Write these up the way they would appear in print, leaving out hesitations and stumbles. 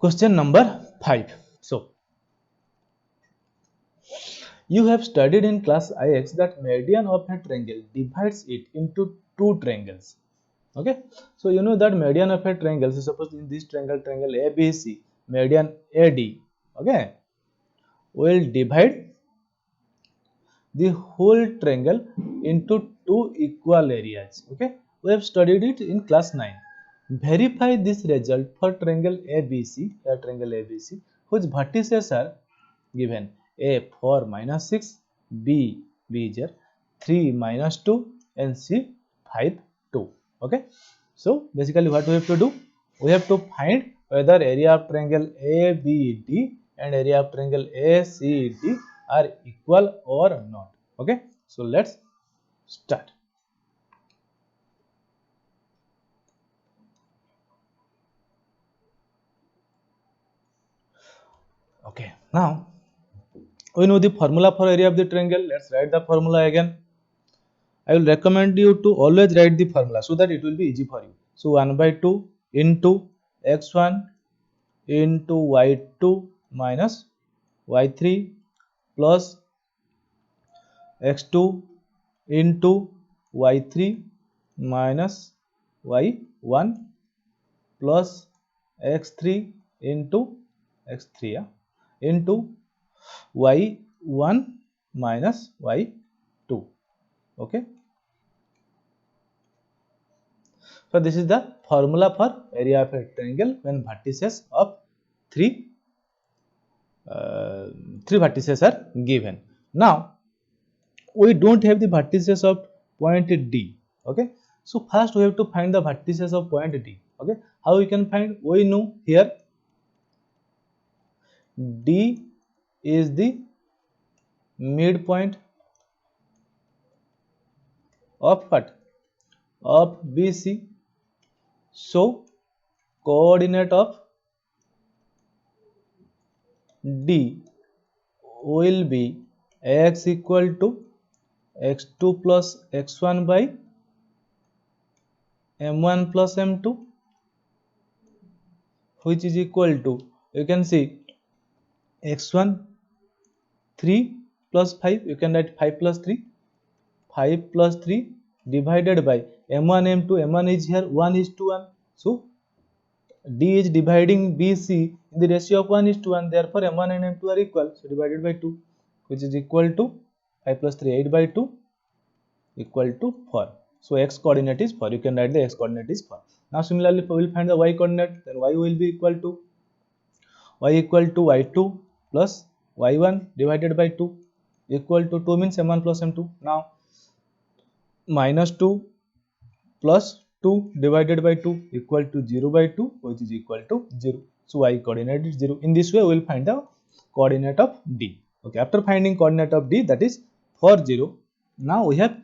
Question number 5. So you have studied in class IX that median of a triangle divides it into two triangles. Okay, so you know that median of a triangle, so suppose in this triangle ABC, median AD, okay, will divide the whole triangle into two equal areas. Okay, we have studied it in class 9. Verify this result for triangle ABC, whose vertices are given: A 4 minus 6, B 0, 3 minus 2, and C 5 2. Okay, so basically what we have to do, we have to find whether area of triangle ABD and area of triangle ACD are equal or not. Okay, so let's start. Okay, now we know the formula for area of the triangle. Let's write the formula again. I will recommend you to always write the formula so that it will be easy for you. So 1 by 2 into x1 into y2 minus y3 plus x2 into y3 minus y1 plus x3 into x3 into y1 minus y2. Okay, so this is the formula for area of a triangle when vertices of three three vertices are given. Now we don't have the vertices of point D. Okay, so first we have to find the vertices of point D. Okay, how we can find? We know here D is the midpoint of what? Of BC. So coordinate of D will be x equal to x2 plus x1 by m1 plus m2, which is equal to, you can see, x1 3 plus 5, you can write 5 plus 3, 5 plus 3 divided by m1 m2, m1 is here 1 is to 1, so D is dividing BC in the ratio of 1 is to 1, therefore m1 and m2 are equal, so divided by 2, which is equal to 5 plus 3, 8 by 2 equal to 4. So x coordinate is 4, you can write the x coordinate is 4. Now similarly we will find the y coordinate, then y will be equal to y2 plus y1 divided by 2 equal to 2 means m1 plus m2. Now minus 2 plus 2 divided by 2 equal to 0 by 2, which is equal to 0. So y coordinate is 0. In this way we will find the coordinate of D. Okay, after finding coordinate of D, that is 4 0, now we have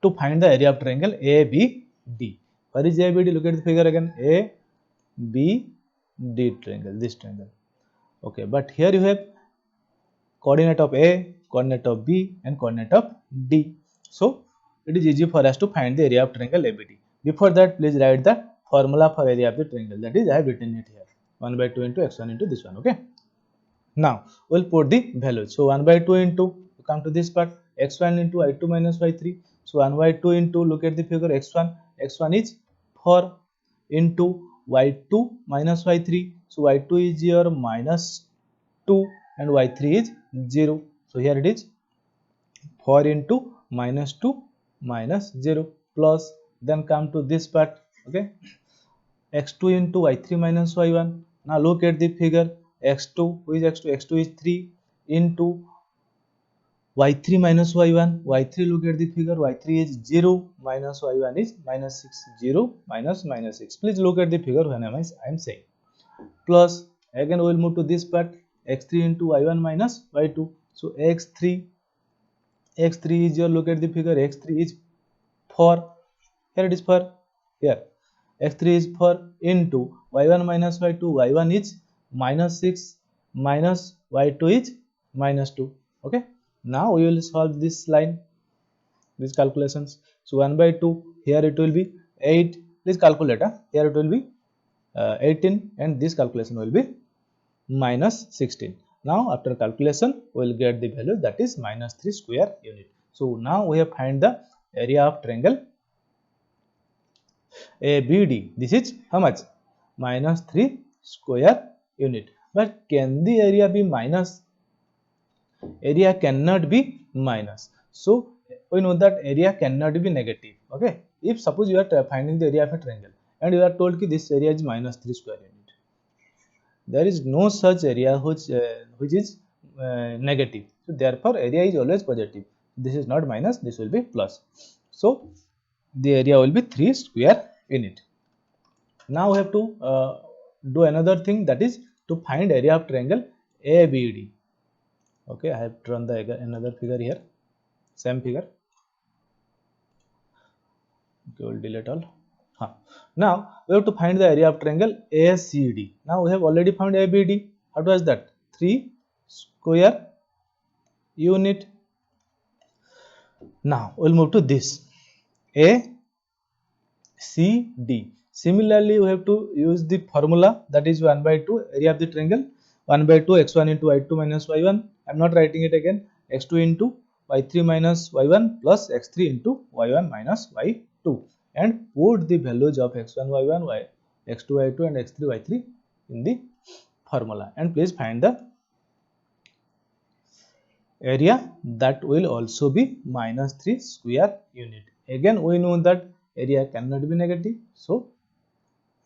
to find the area of triangle ABD. Where is ABD? Look at the figure again. ABD triangle, this triangle. Okay, but here you have coordinate of A, coordinate of B, and coordinate of D. So it is easy for us to find the area of triangle ABD. Before that, please write the formula for area of the triangle. That is, I have written it here. 1 by 2 into x1 into this one. Okay. Now we'll put the values. So 1 by 2 into, come to this part, x1 into y2 minus y3. So 1 by 2 into, look at the figure, x1 is 4 into y2 minus y3. So y2 is your minus 2 and y3 is 0. So here it is 4 into minus 2 minus 0 plus, then come to this part. Okay, x2 into y3 minus y1. Now look at the figure, x2, who is x2? x2 is 3 into y3 minus y1. y3, look at the figure, y3 is 0 minus y1 is minus 6. 0 minus minus 6. Please look at the figure when I am saying. Plus, again we will move to this part, x3 into y1 minus y2. So x3 is your, look at the figure, x3 is 4. Here it is 4. Here x3 is 4 into y1 minus y2. y1 is minus 6 minus y2 is minus 2. Okay, now we will solve this line, these calculations. So 1 by 2, here it will be 8. Please calculate. Here it will be 18 and this calculation will be minus 16. Now after calculation we will get the value that is minus 3 square unit. So now we have find the area of triangle ABD. This is how much? Minus 3 square unit. But can the area be minus? Area cannot be minus. So we know that area cannot be negative. Okay. If suppose you are finding the area of a triangle and you are told that this area is minus 3 square unit, there is no such area which is negative. So therefore area is always positive. This is not minus, this will be plus. So the area will be 3 square unit. Now we have to do another thing, that is to find area of triangle ABD. Okay, I have drawn the another figure here, same figure. Okay, we'll delete all. Now we have to find the area of triangle ACD. Now we have already found ABD. What was that? 3 square unit. Now we'll move to this ACD. Similarly, we have to use the formula, that is 1 by 2 area of the triangle. 1 by 2 x1 into y2 minus y1. I am not writing it again. x2 into y3 minus y1 plus x3 into y1 minus y2, and put the values of x1 y1, x2 y2 and x3 y3 in the formula, and please find the area that will also be minus 3 square unit. Again we know that area cannot be negative, so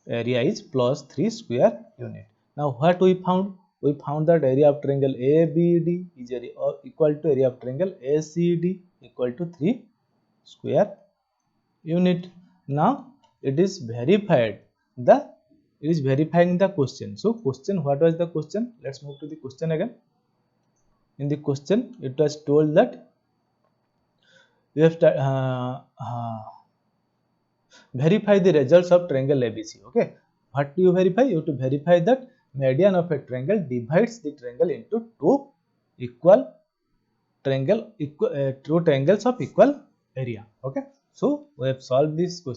area is plus 3 square unit. Now what we found? We found that area of triangle ABD is equal to area of triangle ACD equal to 3 square unit. Now it is verifying the question. So question, what was the question? Let's move to the question again. In the question it was told that you have to verify the results of triangle ABC. Okay, what do you verify? You have to verify that median of a triangle divides the triangle into two triangles of equal area. Okay, so we have solved this question.